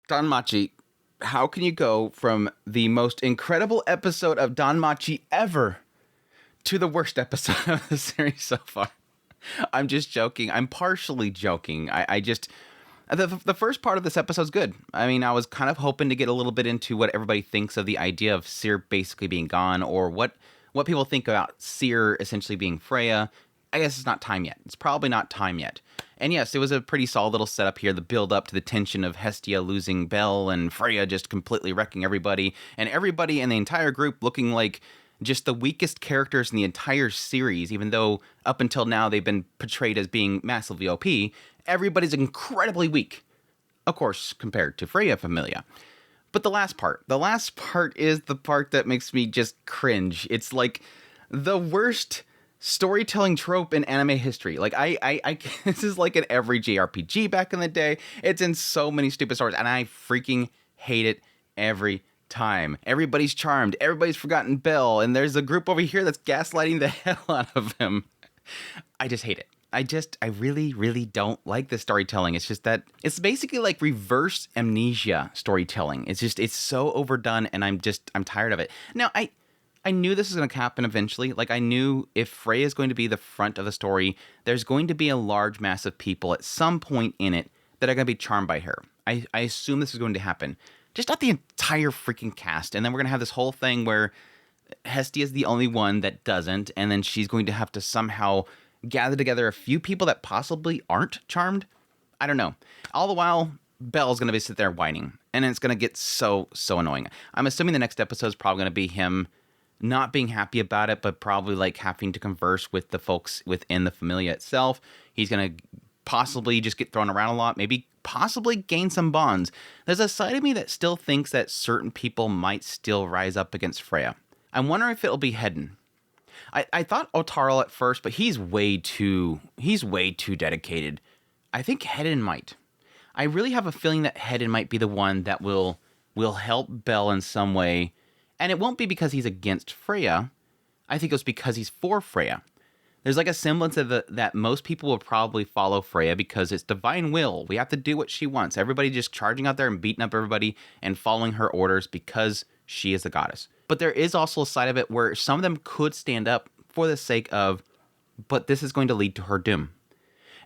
Danmachi, how can you go from the most incredible episode of Danmachi ever to the worst episode of the series so far? I'm just joking. I'm partially joking. I just... The first part of this episode is good. I mean, I was kind of hoping to get a little bit into what everybody thinks of the idea of Seer basically being gone, or what people think about Seer essentially being Freya. I guess it's not time yet. It's probably not time yet. And yes, it was a pretty solid little setup here, the build up to the tension of Hestia losing Belle and Freya just completely wrecking everybody, and everybody in the entire group looking like just the weakest characters in the entire series, even though up until now they've been portrayed as being massively OP. Everybody's incredibly weak, of course, compared to Freya Familia. But the last part is the part that makes me just cringe. It's like the worst storytelling trope in anime history. Like, I this is like in every JRPG back in the day. It's in so many stupid stories, and I freaking hate it every time. Everybody's charmed, everybody's forgotten Belle, and there's a group over here that's gaslighting the hell out of him. I just hate it. I really, really don't like this storytelling. It's just that it's basically like reverse amnesia storytelling. It's so overdone, and I'm tired of it. Now, I knew this was going to happen eventually. Like, I knew if Freya is going to be the front of the story, there's going to be a large mass of people at some point in it that are going to be charmed by her. I assume this is going to happen. Just not the entire freaking cast. And then we're going to have this whole thing where Hestia is the only one that doesn't, and then she's going to have to somehow gather together a few people that possibly aren't charmed. I don't know. All the while, Belle's going to be sitting there whining, and it's going to get so annoying. I'm assuming the next episode is probably going to be him not being happy about it, but probably like having to converse with the folks within the Familia itself. He's going to possibly just get thrown around a lot, maybe possibly gain some bonds. There's a side of me that still thinks that certain people might still rise up against Freya. I'm wondering if it'll be Hedden. I thought Otaro at first, but he's way too dedicated. I think Hedden might. I really have a feeling that Hedden might be the one that will help Belle in some way. And it won't be because he's against Freya. I think it's because he's for Freya. There's like a semblance of that most people will probably follow Freya because it's divine will. We have to do what she wants. Everybody just charging out there and beating up everybody and following her orders because she is the goddess. But there is also a side of it where some of them could stand up for the sake of, but this is going to lead to her doom.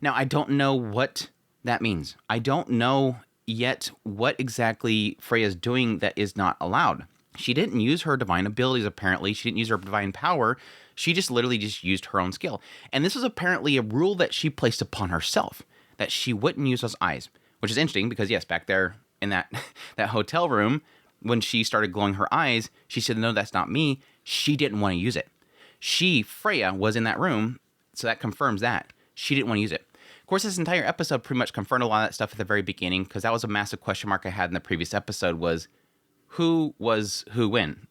Now, I don't know what that means. I don't know yet what exactly Freya's doing that is not allowed. She didn't use her divine abilities, apparently. She didn't use her divine power. She just literally just used her own skill. And this was apparently a rule that she placed upon herself, that she wouldn't use those eyes, which is interesting because, yes, back there in that hotel room, when she started glowing her eyes, she said, no, that's not me. She didn't want to use it. Freya, was in that room, so that confirms that. She didn't want to use it. Of course, this entire episode pretty much confirmed a lot of that stuff at the very beginning, because that was a massive question mark I had in the previous episode was, who was who when?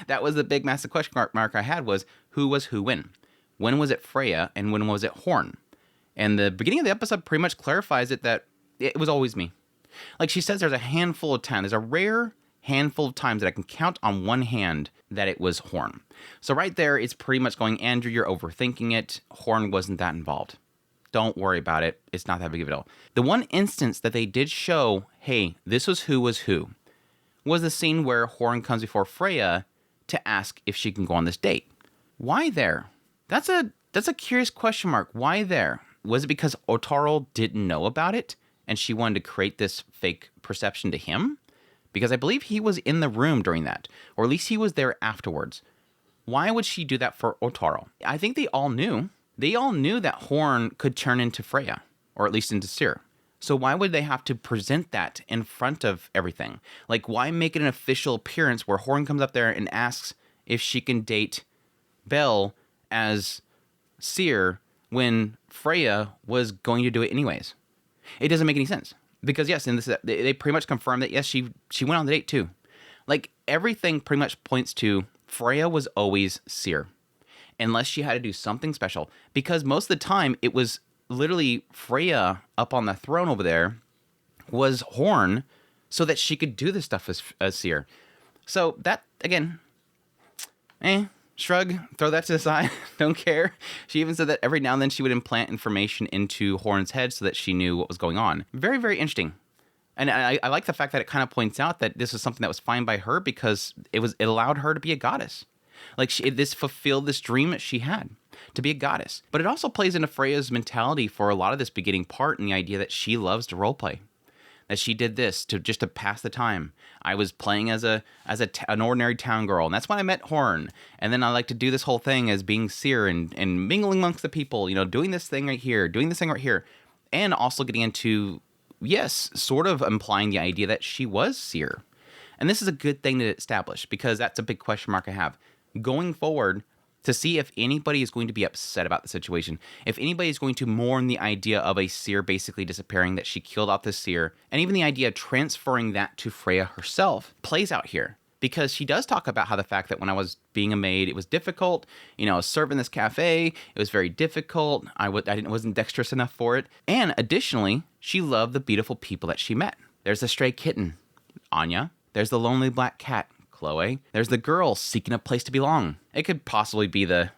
That was the big massive question mark I had was, who was who when? When was it Freya, and when was it Horn? And the beginning of the episode pretty much clarifies it that it was always me. Like she says, there's a handful of times, there's a rare handful of times that I can count on one hand that it was Horn. So right there, it's pretty much going, Andrew, you're overthinking it. Horn wasn't that involved. Don't worry about it. It's not that big of a deal. The one instance that they did show, hey, this was who, was the scene where Horn comes before Freya to ask if she can go on this date. Why there? That's a curious question mark. Why there? Was it because Otaro didn't know about it and she wanted to create this fake perception to him? Because I believe he was in the room during that, or at least he was there afterwards. Why would she do that for Otaro? I think they all knew. They all knew that Horn could turn into Freya, or at least into Seer. So why would they have to present that in front of everything? Like, why make it an official appearance where Horn comes up there and asks if she can date Belle as Seer when Freya was going to do it anyways? It doesn't make any sense. Because yes, in this, they pretty much confirmed that yes, she went on the date too. Like everything pretty much points to Freya was always Seer, unless she had to do something special. Because most of the time, it was literally Freya up on the throne over there was Horn, so that she could do this stuff as Seer. So that again, shrug, throw that to the side, don't care. She even said that every now and then she would implant information into Horn's head so that she knew what was going on. Very, very interesting. And I like the fact that it kind of points out that this is something that was fine by her because it allowed her to be a goddess. Like this fulfilled this dream that she had to be a goddess. But it also plays into Freya's mentality for a lot of this beginning part in the idea that she loves to roleplay. That she did this to pass the time. I was playing as an ordinary town girl, and that's when I met Horn. And then I like to do this whole thing as being seer and mingling amongst the people, doing this thing right here, doing this thing right here. And also getting into, yes, sort of implying the idea that she was seer. And this is a good thing to establish because that's a big question mark I have. Going forward, to see if anybody is going to be upset about the situation, if anybody is going to mourn the idea of a seer basically disappearing, that she killed off the seer, and even the idea of transferring that to Freya herself plays out here. Because she does talk about how the fact that when I was being a maid, it was difficult. I was serving this cafe. It was very difficult. I wasn't dexterous enough for it. And additionally, she loved the beautiful people that she met. There's the stray kitten, Anya. There's the lonely black cat, Chloe. There's the girl seeking a place to belong. It could possibly be the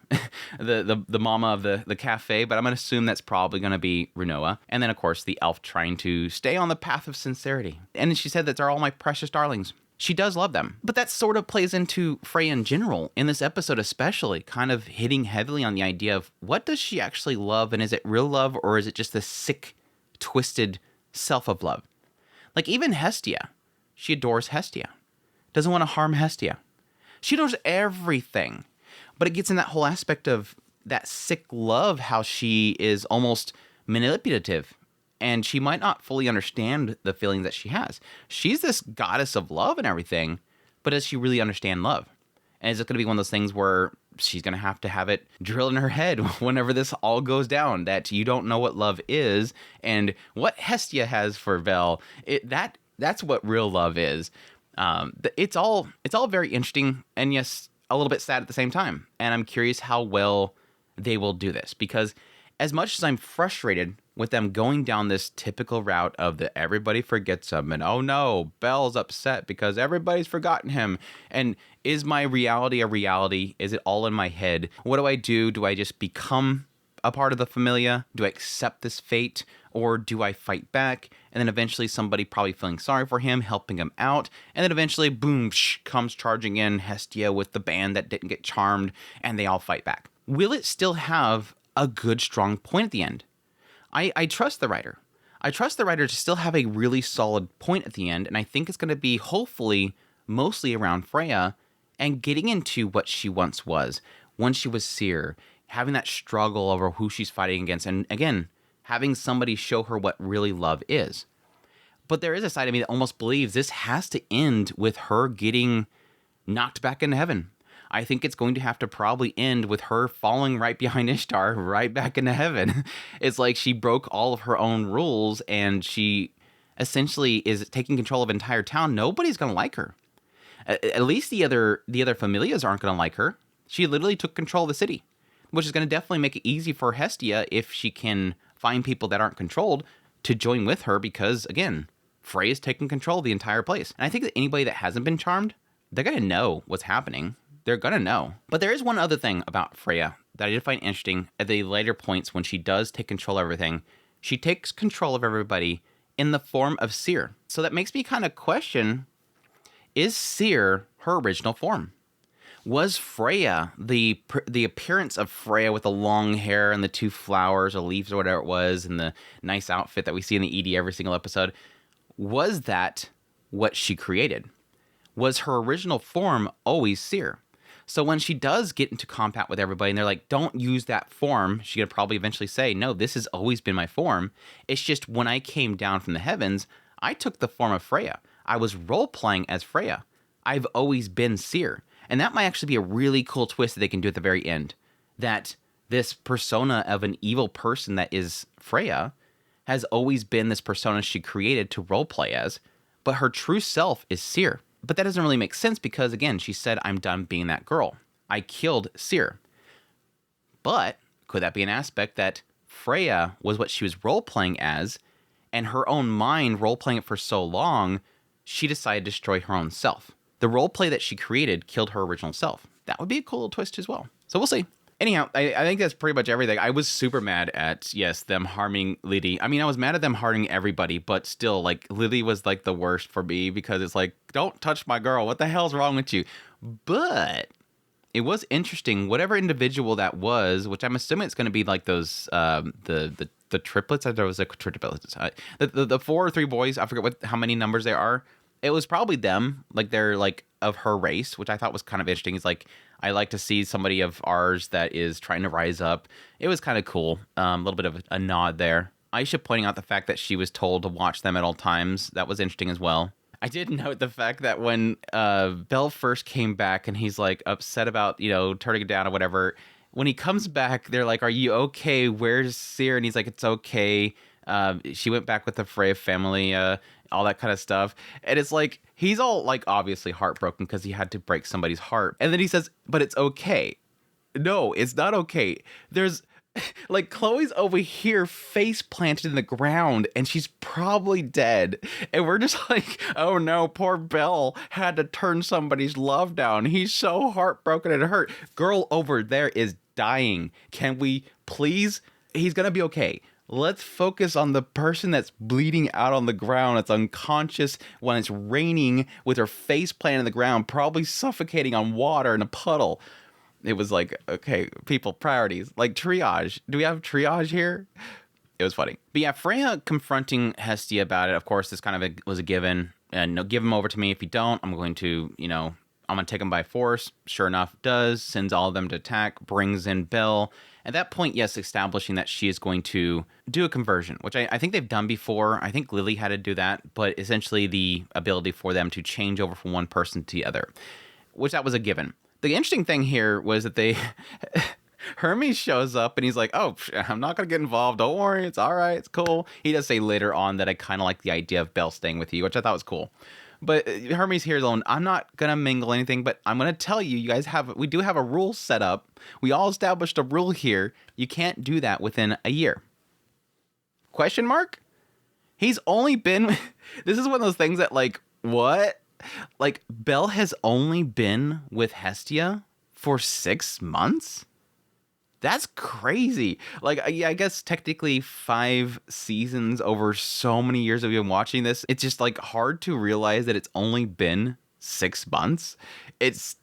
mama of the cafe, but I'm going to assume that's probably going to be Renoa. And then, of course, the elf trying to stay on the path of sincerity. And she said that they're all my precious darlings. She does love them. But that sort of plays into Freya in general, in this episode especially, kind of hitting heavily on the idea of what does she actually love, and is it real love, or is it just the sick, twisted self of love? Like even Hestia. She adores Hestia. Doesn't want to harm Hestia. She knows everything. But it gets in that whole aspect of that sick love, how she is almost manipulative. And she might not fully understand the feelings that she has. She's this goddess of love and everything, but does she really understand love? And is it going to be one of those things where she's going to have it drilled in her head whenever this all goes down, that you don't know what love is, and what Hestia has for Vel, that's what real love is. It's all very interesting, and yes, a little bit sad at the same time. And I'm curious how well they will do this, because as much as I'm frustrated with them going down this typical route of the everybody forgets him, and oh no, Belle's upset because everybody's forgotten him, and is my reality a reality? Is it all in my head? What do I do? Do I just become a part of the Familia? Do I accept this fate, or do I fight back? And then eventually somebody probably feeling sorry for him, helping him out, and then eventually, boom, comes charging in Hestia with the band that didn't get charmed, and they all fight back. Will it still have a good, strong point at the end? I trust the writer. I trust the writer to still have a really solid point at the end, and I think it's going to be, hopefully, mostly around Freya and getting into what she once was, when she was seer, having that struggle over who she's fighting against, and again, having somebody show her what really love is. But there is a side of me that almost believes this has to end with her getting knocked back into heaven. I think it's going to have to probably end with her falling right behind Ishtar, right back into heaven. It's like she broke all of her own rules, and she essentially is taking control of an entire town. Nobody's going to like her. At least the other Familias aren't going to like her. She literally took control of the city, which is going to definitely make it easy for Hestia, if she can find people that aren't controlled, to join with her, because, again, Freya's taking control of the entire place. And I think that anybody that hasn't been charmed, they're going to know what's happening. They're going to know. But there is one other thing about Freya that I did find interesting at the later points when she does take control of everything. She takes control of everybody in the form of Seer. So that makes me kind of question, is Seer her original form? Was Freya, the appearance of Freya with the long hair and the two flowers or leaves or whatever it was, and the nice outfit that we see in the ED every single episode, was that what she created? Was her original form always Seer? So when she does get into combat with everybody and they're like, don't use that form, she's going to probably eventually say, no, this has always been my form. It's just when I came down from the heavens, I took the form of Freya. I was role-playing as Freya. I've always been Seer. And that might actually be a really cool twist that they can do at the very end. That this persona of an evil person that is Freya has always been this persona she created to roleplay as, but her true self is Seer. But that doesn't really make sense because, again, she said, I'm done being that girl. I killed Seer. But could that be an aspect that Freya was what she was role-playing as, and her own mind role-playing it for so long, she decided to destroy her own self? The roleplay that she created killed her original self. That would be a cool twist as well. So we'll see. Anyhow, I think that's pretty much everything. I was super mad at, yes, them harming Lili. I mean, I was mad at them harming everybody, but still, like, Lili was, like, the worst for me because it's like, don't touch my girl. What the hell's wrong with you? But it was interesting. Whatever individual that was, which I'm assuming it's going to be like those, the triplets. There was like triplets. The 4 or 3 boys. I forget how many numbers there are. It was probably them. Like, they're, like, of her race, which I thought was kind of interesting. It's like, I like to see somebody of ours that is trying to rise up. It was kind of cool. A little bit of a nod there. Aisha pointing out the fact that she was told to watch them at all times. That was interesting as well. I did note the fact that when Belle first came back and he's like upset about, turning it down or whatever, when he comes back, they're like, "Are you okay? Where's Seer?" And he's like, "It's okay. She went back with the Freya family, all that kind of stuff." And it's like, he's all like obviously heartbroken because he had to break somebody's heart. And then he says, "But it's okay." No, it's not okay. There's like, Chloe's over here face planted in the ground and she's probably dead. And we're just like, oh no, poor Belle had to turn somebody's love down. He's so heartbroken and hurt. Girl over there is dying. Can we please? He's going to be okay. Let's focus on the person that's bleeding out on the ground. It's unconscious when it's raining with her face planted in the ground, probably suffocating on water in a puddle. It was like, okay, people, priorities. Like, triage. Do we have triage here? It was funny. But yeah, Freya confronting Hestia about it, of course, this kind of was a given. And give him over to me. If you don't, I'm going to, I'm going to take him by force. Sure enough, does. Sends all of them to attack. Brings in Belle. At that point, yes, establishing that she is going to do a conversion, which I think they've done before. I think Lili had to do that. But essentially the ability for them to change over from one person to the other, which that was a given. The interesting thing here was that Hermes shows up and he's like, "Oh, I'm not going to get involved. Don't worry. It's all right. It's cool." He does say later on that I kind of like the idea of Belle staying with you, which I thought was cool. But Hermes here is alone. "I'm not going to mingle anything, but I'm going to tell you, you guys we do have a rule set up. We all established a rule here. You can't do that within a year." Question mark? He's only been, this is one of those things that like, what? Like, Belle has only been with Hestia for 6 months? That's crazy. Like, yeah, I guess technically 5 seasons over so many years of been watching this. It's just like hard to realize that it's only been 6 months. It's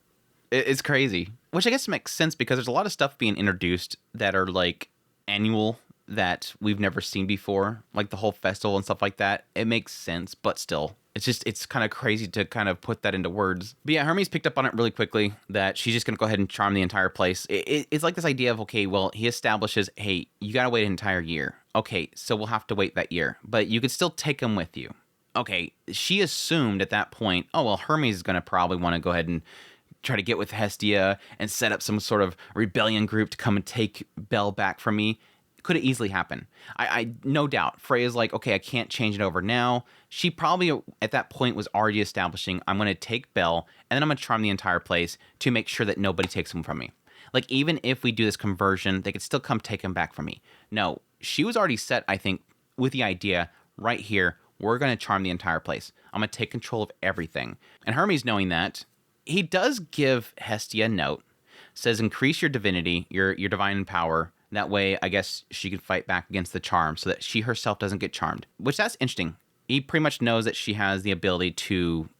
crazy. Which I guess makes sense because there's a lot of stuff being introduced that are like annual that we've never seen before. Like the whole festival and stuff like that. It makes sense, but still. It's kind of crazy to kind of put that into words. But yeah, Hermes picked up on it really quickly that she's just going to go ahead and charm the entire place. It's like this idea of, okay, well, he establishes, hey, you got to wait an entire year. Okay, so we'll have to wait that year. But you could still take him with you. Okay, she assumed at that point, oh, well, Hermes is going to probably want to go ahead and try to get with Hestia and set up some sort of rebellion group to come and take Belle back from me. Could have easily happened. I no doubt. Freya's like, okay, I can't change it over now. She probably at that point was already establishing, I'm going to take Belle and then I'm going to charm the entire place to make sure that nobody takes him from me. Like, even if we do this conversion, they could still come take him back from me. No, she was already set, I think, with the idea right here, we're going to charm the entire place. I'm going to take control of everything. And Hermes, knowing that, he does give Hestia a note, says increase your divinity, your divine power. That way, I guess she can fight back against the charm so that she herself doesn't get charmed. Which, that's interesting. He pretty much knows that she has the ability to,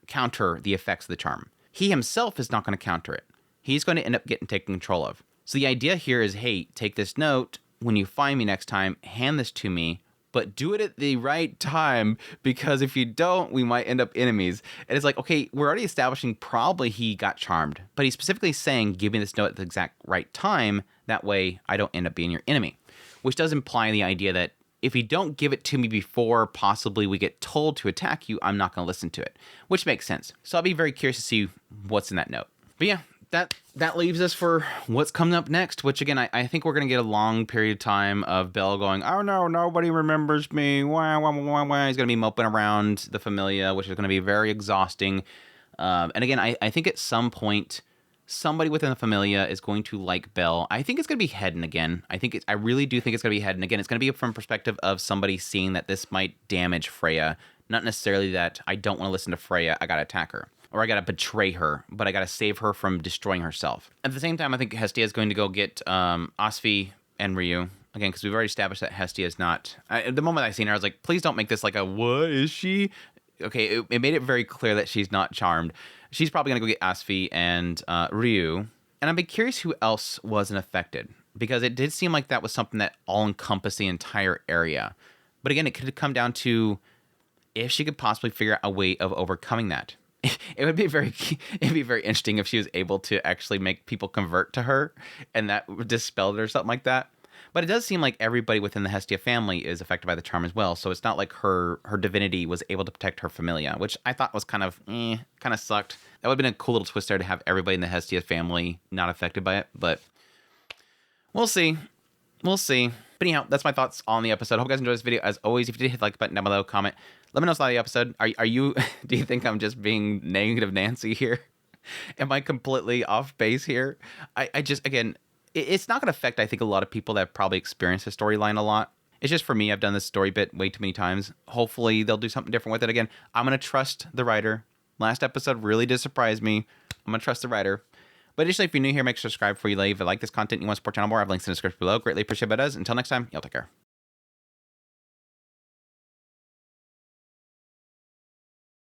counter the effects of the charm. He himself is not going to counter it. He's going to end up getting taken control of. So the idea here is, hey, take this note. When you find me next time, hand this to me. But do it at the right time, because if you don't, we might end up enemies. And it's like, okay, we're already establishing probably he got charmed. But he's specifically saying, give me this note at the exact right time. That way, I don't end up being your enemy. Which does imply the idea that if you don't give it to me before possibly we get told to attack you, I'm not going to listen to it. Which makes sense. So I'll be very curious to see what's in that note. But yeah, that leaves us for what's coming up next, which again, I think we're going to get a long period of time of Belle going, oh no, nobody remembers me. Wah, wah, wah, wah. He's going to be moping around the Familia, which is going to be very exhausting. And again, I think at some point, somebody within the Familia is going to like Belle. I think it's going to be Hedden again. I really do think it's going to be Hedden again. It's going to be from perspective of somebody seeing that this might damage Freya. Not necessarily that I don't want to listen to Freya, I got to attack her. or I gotta betray her, but I gotta save her from destroying herself. At the same time, I think Hestia is going to go get Asfi and Ryu. Again, because we've already established that Hestia is not... the moment I seen her, I was like, please don't make this like a, what is she? Okay, it made it very clear that she's not charmed. She's probably going to go get Asfi and Ryu. And I'd be curious who else wasn't affected. Because it did seem like that was something that all-encompassed the entire area. But again, it could come down to if she could possibly figure out a way of overcoming that. It'd be very interesting if she was able to actually make people convert to her and that dispelled it or something like that. But it does seem like everybody within the Hestia family is affected by the charm as well. So it's not like her divinity was able to protect her familia, which I thought was kind of sucked. That would have been a cool little twist there to have everybody in the Hestia family not affected by it. But we'll see. We'll see. But anyhow, that's my thoughts on the episode. Hope you guys enjoyed this video. As always, if you did, hit the like button down below, comment. Let me know what's on the episode. Are you, do you think I'm just being negative Nancy here? Am I completely off base here? I just, again... It's not going to affect, I think, a lot of people that have probably experienced the storyline a lot. It's just for me, I've done this story bit way too many times. Hopefully, they'll do something different with it. Again, I'm going to trust the writer. Last episode really did surprise me. I'm going to trust the writer. But additionally, if you're new here, make sure to subscribe before you leave. If you like this content and you want to support the channel more, I have links in the description below. Greatly appreciate it, as. Until next time, y'all take care.